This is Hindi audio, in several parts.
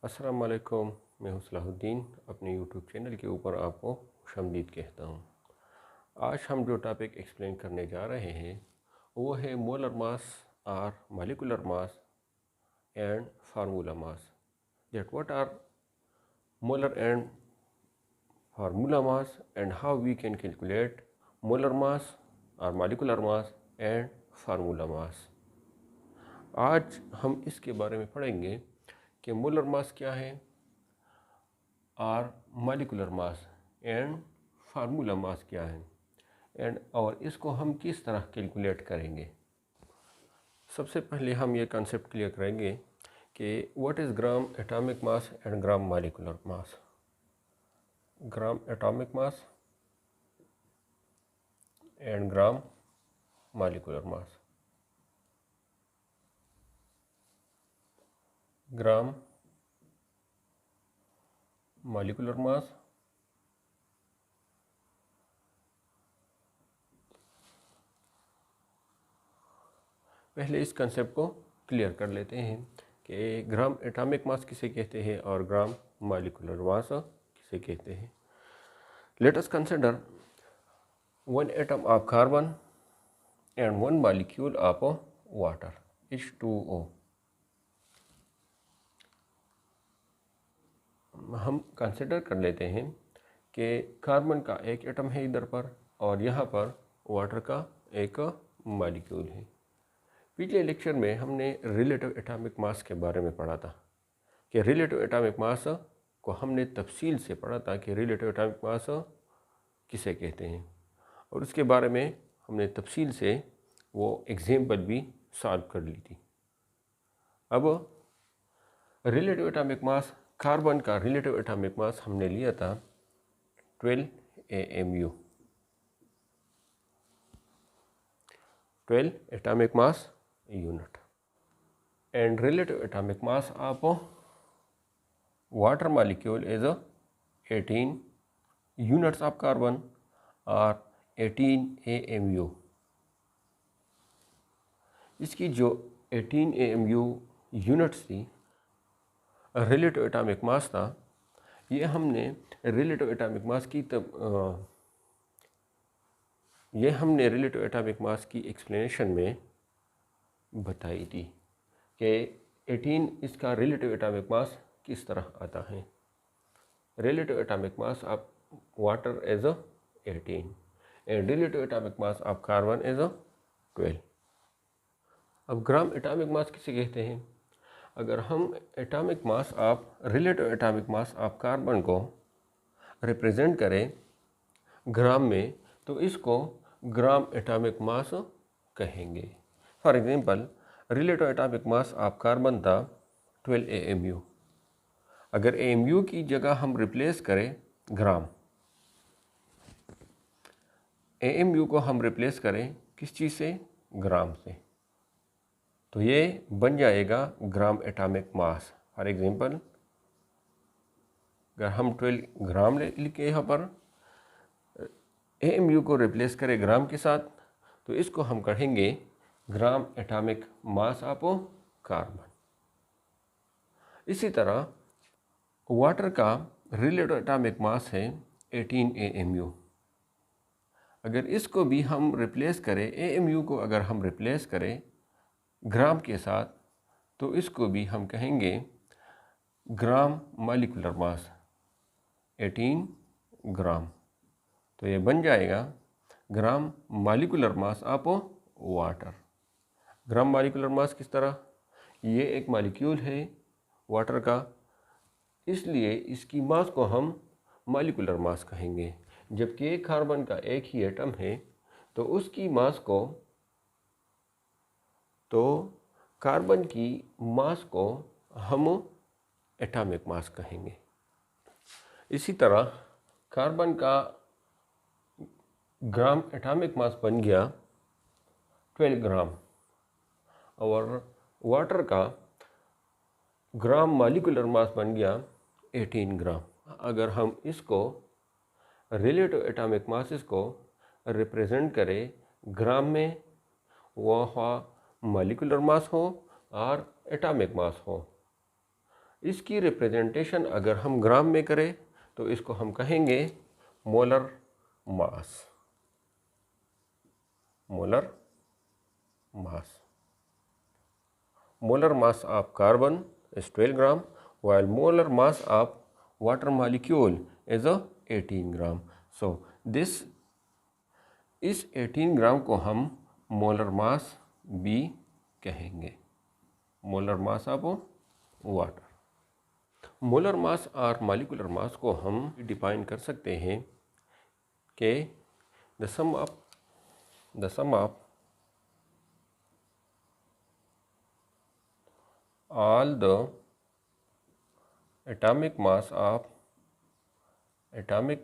अस्सलाम वालेकुम। मैं हूं सलाहुद्दीन। अपने यूट्यूब चैनल के ऊपर आपको खुशामदीद कहता हूं। आज हम जो टॉपिक एक्सप्लेन करने जा रहे हैं वो है मोलर मास और molecular mass and formula mass. That what are molar and formula mass and how we can calculate molar mass और molecular mass and formula mass. आज हम इसके बारे में पढ़ेंगे कि मोलर मास क्या है और मॉलिक्यूलर मास एंड फार्मूला मास क्या है और इसको हम किस तरह कैलकुलेट करेंगे। सबसे पहले हम ये कॉन्सेप्ट क्लियर करेंगे कि what is gram atomic mass and gram molecular mass. Gram atomic mass and gram molecular mass. Gram molecular mass पहले इस कंसेप्ट को क्लियर कर लेते हैं कि ग्राम एटॉमिक मास किसे कहते हैं और ग्राम मॉलिक्यूलर मास किसे कहते हैं। Let us consider one atom of carbon and one molecule of water H2O। हम कंसिडर कर लेते हैं कि कार्बन का एक एटम है इधर पर और यहाँ पर वाटर का एक मॉलिक्यूल है। पिछले लेक्चर में हमने रिलेटिव एटॉमिक मास के बारे में पढ़ा था कि रिलेटिव एटॉमिक मास को हमने तफसील से पढ़ा था कि रिलेटिव एटॉमिक मास किसे कहते हैं और उसके बारे में हमने तफसील से वो एग्जाम्पल भी सॉल्व कर ली थी। अब रिलेटिव एटॉमिक मास, कार्बन का रिलेटिव एटॉमिक मास हमने लिया था 12 AMU, 12 atomic mass unit. And relative atomic mass of water molecule is 18 units of carbon और 18 AMU। इसकी जो 18 AMU यूनिट्स थी, रिलेटिव एटॉमिक मास था, ये हमने रिलेटिव एटॉमिक मास की रिलेटिव एटॉमिक मास की एक्सप्लेनेशन में बताई थी कि 18 इसका रिलेटिव एटॉमिक मास किस तरह आता है। Relative atomic mass of water is 18 and relative atomic mass of carbon is 12। अब ग्राम एटॉमिक मास किसे कहते हैं? अगर हम atomic mass of relative atomic mass of carbon को रिप्रेजेंट करें ग्राम में तो इसको ग्राम एटॉमिक मास कहेंगे। For example relative atomic mass of carbon था 12 AMU। अगर AMU की जगह हम रिप्लेस करें ग्राम, AMU को हम रिप्लेस करें किस चीज़ से? ग्राम से, तो ये बन जाएगा gram atomic mass. For example अगर हम 12 ग्राम लिखे यहाँ पर, AMU को रिप्लेस करें ग्राम के साथ, तो इसको हम कहेंगे gram atomic mass of carbon. इसी तरह वाटर का रिलेटिव एटॉमिक मास है 18 AMU। अगर इसको भी हम रिप्लेस करें, AMU को अगर हम रिप्लेस करें ग्राम के साथ, तो इसको भी हम कहेंगे ग्राम मॉलिक्यूलर मास 18 ग्राम। तो ये बन जाएगा gram molecular mass of water. Gram molecular mass किस तरह? ये एक मॉलिक्यूल है वाटर का, इसलिए इसकी मास को हम मॉलिक्यूलर मास कहेंगे। जबकि एक कार्बन का एक ही एटम है तो उसकी मास को, तो कार्बन की मास को हम एटॉमिक मास कहेंगे। इसी तरह कार्बन का ग्राम एटॉमिक मास बन गया 12 ग्राम और वाटर का ग्राम मॉलिक्यूलर मास बन गया 18 ग्राम। अगर हम इसको रिलेटिव एटॉमिक मासेस को रिप्रेजेंट करें ग्राम में, वह मॉलिक्यूलर मास हो और एटॉमिक मास हो, इसकी रिप्रेजेंटेशन अगर हम ग्राम में करें तो इसको हम कहेंगे molar mass. Molar mass. Molar mass of carbon is 12 gram, while molar mass of water molecule is 18 gram. So this इस 18 ग्राम को हम मोलर मास B कहेंगे, molar mass of water. Molar mass और मॉलिक्यूलर मास को हम डिफाइन कर सकते हैं कि the sum of all the atomic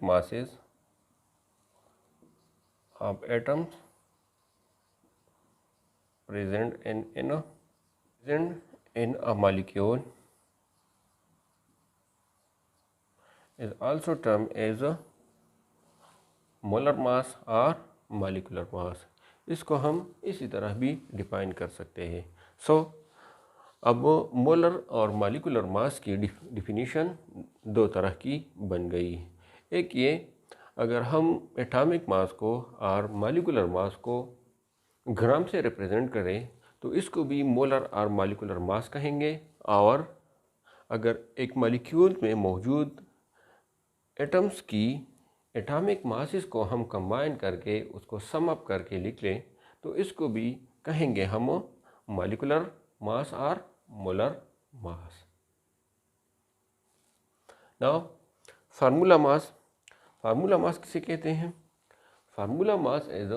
masses of atoms present in a molecule is also termed as a molar mass or molecular mass। इसको हम इसी तरह भी डिफाइन कर सकते हैं। अब मोलर और मॉलिक्यूलर मास की डिफिनीशन दो तरह की बन गई। एक ये, अगर हम एटॉमिक मास को और मॉलिक्यूलर मास को ग्राम से रिप्रेजेंट करें तो इसको भी मोलर और मॉलिक्यूलर मास कहेंगे। और अगर एक मॉलिक्यूल में मौजूद एटम्स की एटॉमिक मासेस को हम कंबाइन करके उसको सम अप करके लिख लें तो इसको भी कहेंगे हम मॉलिक्यूलर मास और molar mass. Now formula mass किसे कहते हैं? फार्मूला मास एज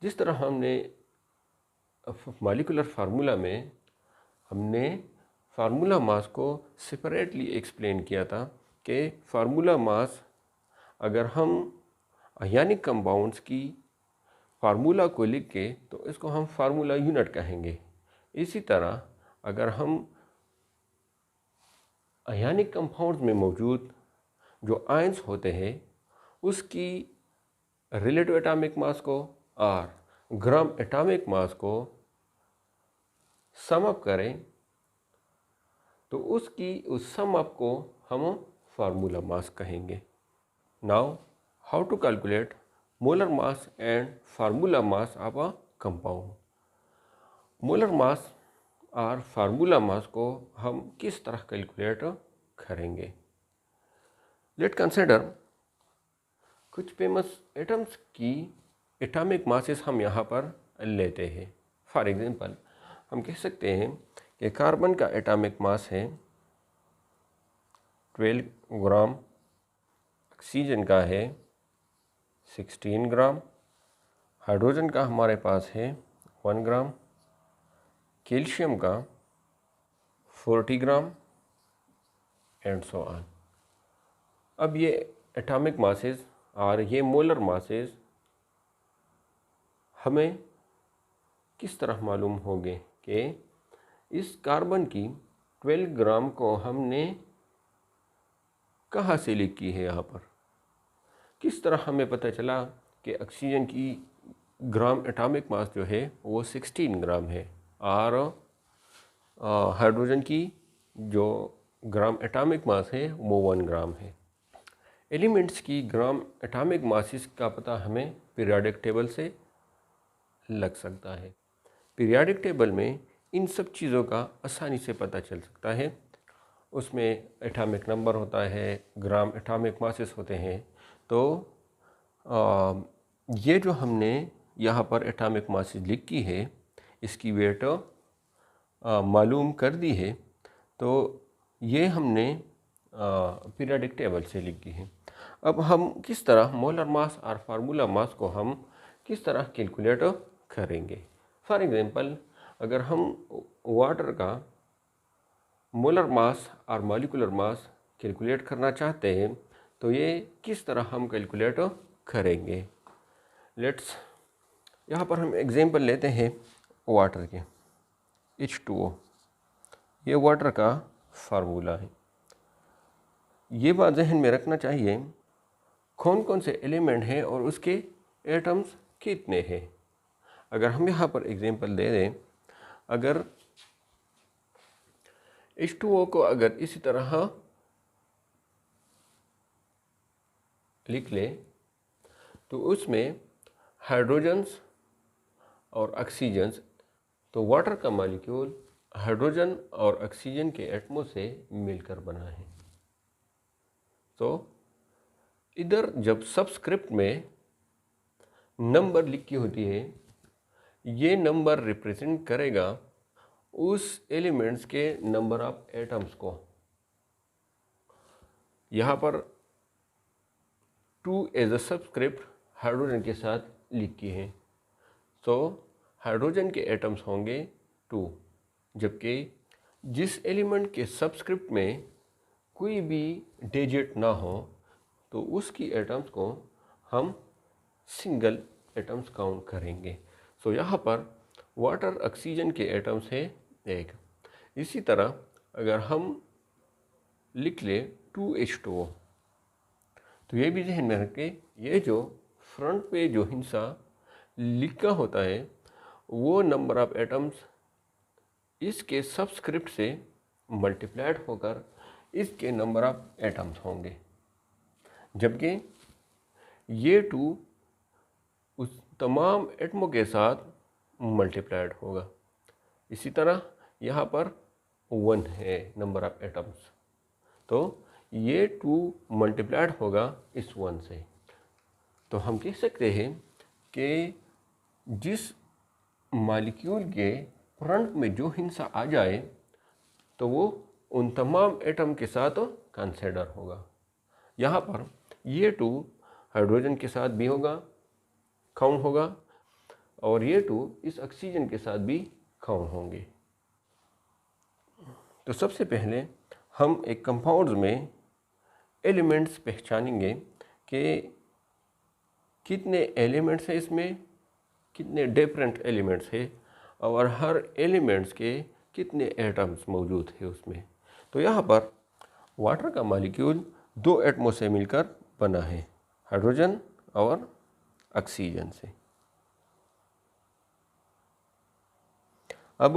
जिस तरह हमने मॉलिक्यूलर फार्मूला में हमने फार्मूला मास को सेपरेटली एक्सप्लेन किया था कि फार्मूला मास अगर हम आयनिक कंपाउंड्स की फार्मूला को लिख के तो इसको हम फार्मूला यूनिट कहेंगे। इसी तरह अगर हम आयनिक कंपाउंड्स में मौजूद जो आयंस होते हैं उसकी रिलेटिव एटॉमिक मास को और ग्राम एटॉमिक मास को सम अप करें तो उस सम अप को हम फार्मूला मास कहेंगे। Now how to calculate molar mass and formula mass of a compound. Molar mass और फार्मूला मास को हम किस तरह कैलकुलेट करेंगे? लेट कंसिडर कुछ फेमस एटम्स की एटॉमिक मासेस हम यहाँ पर लेते हैं। फॉर एग्जांपल हम कह सकते हैं कि कार्बन का एटॉमिक मास है 12 ग्राम, ऑक्सीजन का है 16 ग्राम, हाइड्रोजन का हमारे पास है 1 ग्राम, कैल्शियम का 40 ग्राम एंड सो ऑन। अब ये एटॉमिक मासेस और ये मोलर मासेस हमें किस तरह मालूम होंगे कि इस कार्बन की 12 ग्राम को हमने कहाँ से लिखी है? यहाँ पर किस तरह हमें पता चला कि ऑक्सीजन की ग्राम एटॉमिक मास जो है वो 16 ग्राम है और हाइड्रोजन की जो ग्राम एटॉमिक मास है वो 1 ग्राम है। एलिमेंट्स की ग्राम एटॉमिक मासेस का पता हमें पीरियोडिक टेबल से लग सकता है। पीरियोडिक टेबल में इन सब चीज़ों का आसानी से पता चल सकता है। उसमें एटॉमिक नंबर होता है, ग्राम एटॉमिक मासेस होते हैं। तो ये जो हमने यहाँ पर एटॉमिक मासेस लिखी है इसकी वेट मालूम कर दी है, तो ये हमने पीरियोडिक टेबल से लिखी है। अब हम किस तरह मोलर मास और फार्मूला मास को हम किस तरह कैलकुलेट करेंगे? फॉर एग्जांपल अगर हम वाटर का मोलर मास और मॉलिक्यूलर मास कैलकुलेट करना चाहते हैं तो ये किस तरह हम कैलकुलेट करेंगे? लेट्स यहाँ पर हम एग्जांपल लेते हैं वाटर के, H2O। ये वाटर का फार्मूला है। ये बात जहन में रखना चाहिए कौन कौन से एलिमेंट हैं और उसके एटम्स कितने हैं। अगर हम यहाँ पर एग्जांपल दे दें, अगर H2O को अगर इसी तरह लिख ले तो उसमें हाइड्रोजन्स और ऑक्सीजन्स, तो वाटर का मॉलिक्यूल हाइड्रोजन और ऑक्सीजन के एटमों से मिलकर बना है। तो इधर जब सबस्क्रिप्ट में नंबर लिखी होती है, ये नंबर रिप्रेजेंट करेगा उस एलिमेंट्स के नंबर ऑफ एटम्स को। यहाँ पर 2 एज अ सबस्क्रिप्ट हाइड्रोजन के साथ लिखी है, तो हाइड्रोजन के एटम्स होंगे 2, जबकि जिस एलिमेंट के सबस्क्रिप्ट में कोई भी डिजिट ना हो तो उसकी एटम्स को हम सिंगल एटम्स काउंट करेंगे। सो यहाँ पर वाटर ऑक्सीजन के एटम्स है 1। इसी तरह अगर हम लिख ले 2H2O, तो ये भी ध्यान में रखें, ये जो फ्रंट पे जो हिस्सा लिखा होता है वो नंबर ऑफ एटम्स इसके सबस्क्रिप्ट से मल्टीप्लाइड होकर इसके नंबर ऑफ एटम्स होंगे, जबकि ये 2 उस तमाम एटमों के साथ मल्टीप्लाइड होगा। इसी तरह यहाँ पर 1 है नंबर ऑफ एटम्स, तो ये 2 मल्टीप्लाइड होगा इस 1 से। तो हम कह सकते हैं कि जिस मॉलिक्यूल के फ्रंट में जो हिस्सा आ जाए तो वो उन तमाम एटम के साथ कंसिडर होगा। यहाँ पर ये 2 हाइड्रोजन के साथ भी होगा, काउंट होगा, और ये 2 इस ऑक्सीजन के साथ भी काउंट होंगे। तो सबसे पहले हम एक कंपाउंड में एलिमेंट्स पहचानेंगे कि कितने एलिमेंट्स हैं, इसमें कितने डिफरेंट एलिमेंट्स हैं और हर एलिमेंट्स के कितने एटम्स मौजूद है उसमें। तो यहाँ पर वाटर का मॉलिक्यूल 2 एटमों से मिलकर बना है, हाइड्रोजन और ऑक्सीजन से। अब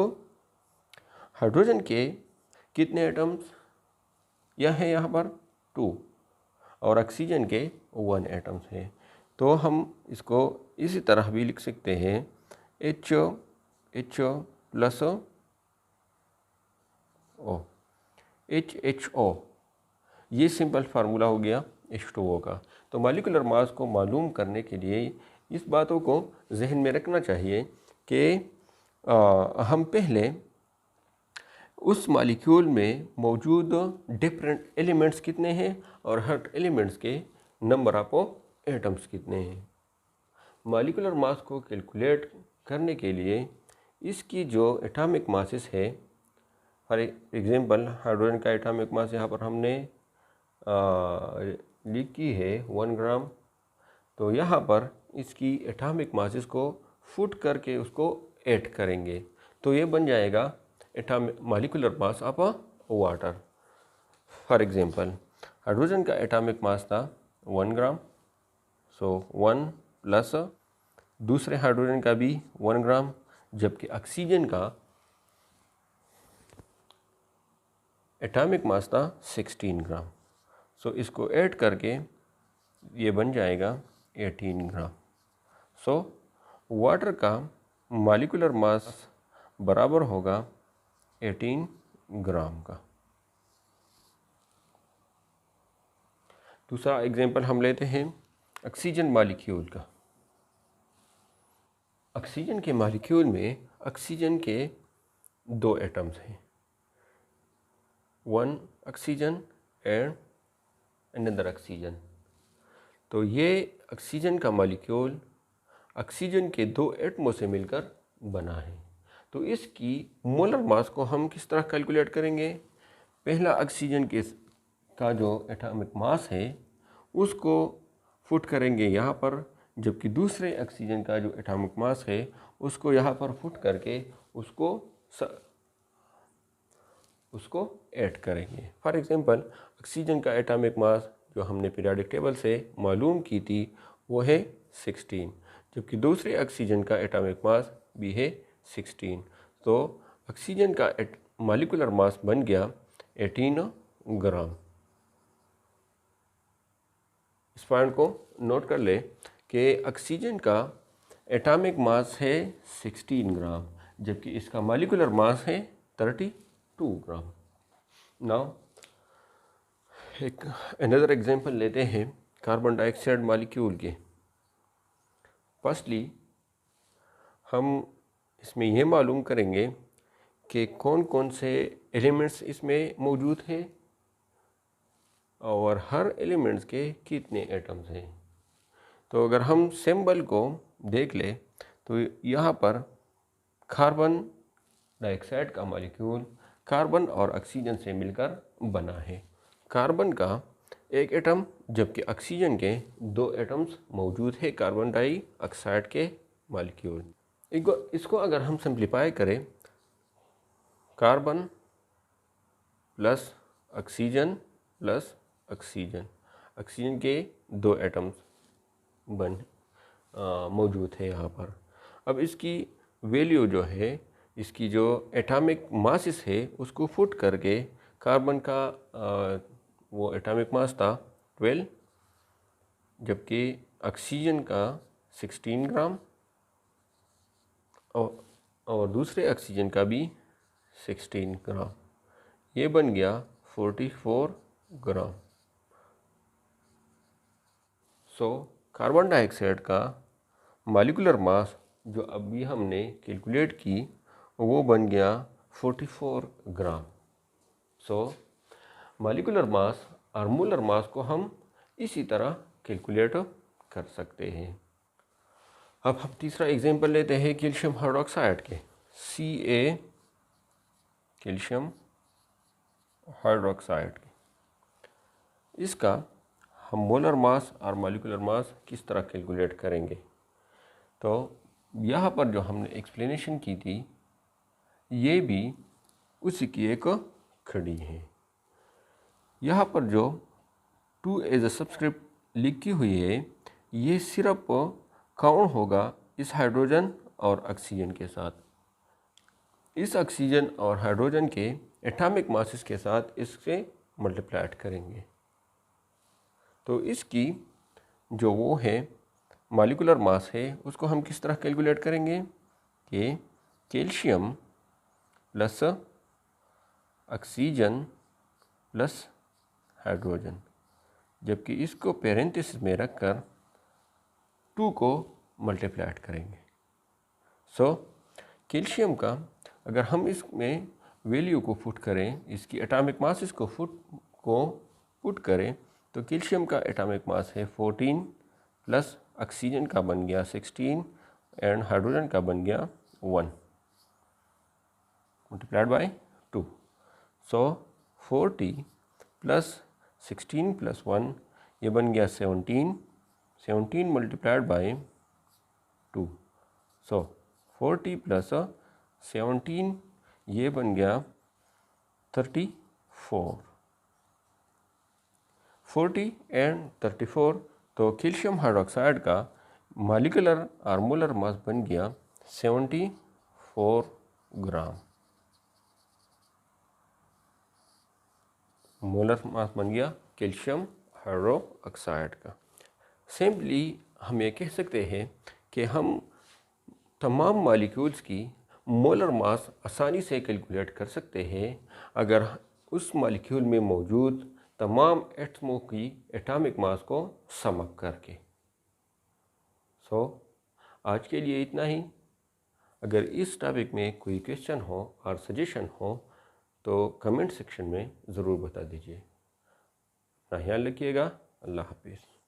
हाइड्रोजन के कितने एटम्स यह है, यहाँ पर 2, और ऑक्सीजन के 1 एटम्स है। तो हम इसको इसी तरह भी लिख सकते हैं, HO प्लस O, HHO, ये सिंपल फार्मूला हो गया H2O का। तो मॉलिक्यूलर मास को मालूम करने के लिए इस बातों को जहन में रखना चाहिए कि हम पहले उस मॉलिक्यूल में मौजूद डिफरेंट एलिमेंट्स कितने हैं और हर एलिमेंट्स के नंबर ऑफ एटम्स कितने हैं। मॉलिक्यूलर मास को कैलकुलेट करने के लिए इसकी जो एटॉमिक मासेस है, फॉर एग्जांपल हाइड्रोजन का एटॉमिक मास यहाँ पर हमने लिखी है 1 ग्राम, तो यहाँ पर इसकी एटॉमिक मासेस को फुट करके उसको ऐड करेंगे, तो ये बन जाएगा atomic molecular mass of water. For example hydrogen का एटॉमिक मास था 1 ग्राम, सो 1 प्लस दूसरे हाइड्रोजन का भी 1 ग्राम, जबकि ऑक्सीजन का एटॉमिक मास था 16 ग्राम। सो इसको ऐड करके ये बन जाएगा 18 ग्राम। सो वाटर का मॉलिक्यूलर मास बराबर होगा 18 ग्राम का। दूसरा एग्जांपल हम लेते हैं ऑक्सीजन मॉलिक्यूल का। ऑक्सीजन के मॉलिक्यूल में ऑक्सीजन के 2 एटम्स हैं, 1 ऑक्सीजन एंड अनदर ऑक्सीजन। तो ये ऑक्सीजन का मॉलिक्यूल ऑक्सीजन के 2 एटमों से मिलकर बना है। तो इसकी मोलर मास को हम किस तरह कैलकुलेट करेंगे? पहला ऑक्सीजन का जो एटॉमिक मास है उसको फुट करेंगे यहाँ पर, जबकि दूसरे ऑक्सीजन का जो एटॉमिक मास है उसको यहाँ पर फुट करके उसको ऐड करेंगे। फॉर एग्जांपल ऑक्सीजन का एटॉमिक मास जो हमने पीरियोडिक टेबल से मालूम की थी वो है 16, जबकि दूसरे ऑक्सीजन का एटॉमिक मास भी है 16। तो ऑक्सीजन का मॉलिक्यूलर मास बन गया 18 ग्राम। इस पॉइंट को नोट कर ले कि ऑक्सीजन का एटॉमिक मास है 16 ग्राम, जबकि इसका मॉलिक्यूलर मास है 32 ग्राम। नाउ एक अनदर एग्जांपल लेते हैं कार्बन डाइऑक्साइड मॉलिक्यूल के। फर्स्टली हम इसमें यह मालूम करेंगे कि कौन कौन से एलिमेंट्स इसमें मौजूद हैं और हर एलिमेंट्स के कितने एटम्स हैं। तो अगर हम सिंबल को देख ले तो यहाँ पर कार्बन डाइऑक्साइड का मॉलिक्यूल कार्बन और ऑक्सीजन से मिलकर बना है। कार्बन का एक एटम जबकि ऑक्सीजन के 2 एटम्स मौजूद है कार्बन डाइऑक्साइड के मॉलिक्यूल। इसको अगर हम सिंप्लीफाई करें, carbon plus oxygen plus oxygen, oxygen के 2 एटम्स मौजूद है यहाँ पर। अब इसकी वैल्यू जो है, इसकी जो एटॉमिक मासेस है उसको फुट करके कार्बन का वो एटॉमिक मास था 12, जबकि ऑक्सीजन का 16 ग्राम और दूसरे ऑक्सीजन का भी 16 ग्राम, ये बन गया 44 ग्राम। सो कार्बन डाइऑक्साइड का मॉलिक्यूलर मास जो अभी हमने कैलकुलेट की वो बन गया 44 ग्राम। सो मॉलिक्यूलर मास और मोलर मास को हम इसी तरह कैलकुलेट कर सकते हैं। अब हम तीसरा एग्जांपल लेते हैं कैल्शियम हाइड्रोक्साइड के, Ca कैल्शियम हाइड्रोक्साइड के। इसका हम मोलर मास और मॉलिक्यूलर मास किस तरह कैलकुलेट करेंगे। तो यहाँ पर जो हमने एक्सप्लेनेशन की थी ये भी उसी की एक खड़ी है। यहाँ पर जो 2 एज अ सब्सक्रिप्ट लिखी हुई है ये सिर्फ काउंट होगा इस हाइड्रोजन और ऑक्सीजन के साथ। इस ऑक्सीजन और हाइड्रोजन के एटॉमिक मासेस के साथ इससे मल्टीप्लाइड करेंगे। तो इसकी जो वो है मॉलिक्यूलर मास है उसको हम किस तरह कैलकुलेट करेंगे कि calcium plus oxygen plus hydrogen, जबकि इसको पेरेंथेसिस में रखकर 2 को मल्टीप्लाइड करेंगे। सो कैल्शियम का अगर हम इसमें वैल्यू को पुट करें, इसकी एटॉमिक मास को पुट करें तो कैल्शियम का एटॉमिक मास है 14 प्लस ऑक्सीजन का बन गया 16 एंड हाइड्रोजन का बन गया 1 multiplied by 2। So 40 plus 16 plus 1 ये बन गया 17 मल्टीप्लाइड बाय 2। सो 40 प्लस 17 ये बन गया 34। 40 एंड 34, तो कैल्शियम हाइड्रोक्साइड का मॉलिक्यूलर और मोलर मास बन गया 74 ग्राम। मोलर मास बन गया कैल्शियम हाइड्रोक्साइड का। सिंपली हम ये कह सकते हैं कि हम तमाम मॉलिक्यूल्स की मोलर मास आसानी से कैलकुलेट कर सकते हैं अगर उस मॉलिक्यूल में मौजूद तमाम एटमों की एटॉमिक मास को सम अप करके। सो आज के लिए इतना ही। अगर इस टॉपिक में कोई क्वेश्चन हो और सजेशन हो तो कमेंट सेक्शन में ज़रूर बता दीजिए। अपना ख्याल रखिएगा। अल्लाह हाफिज़।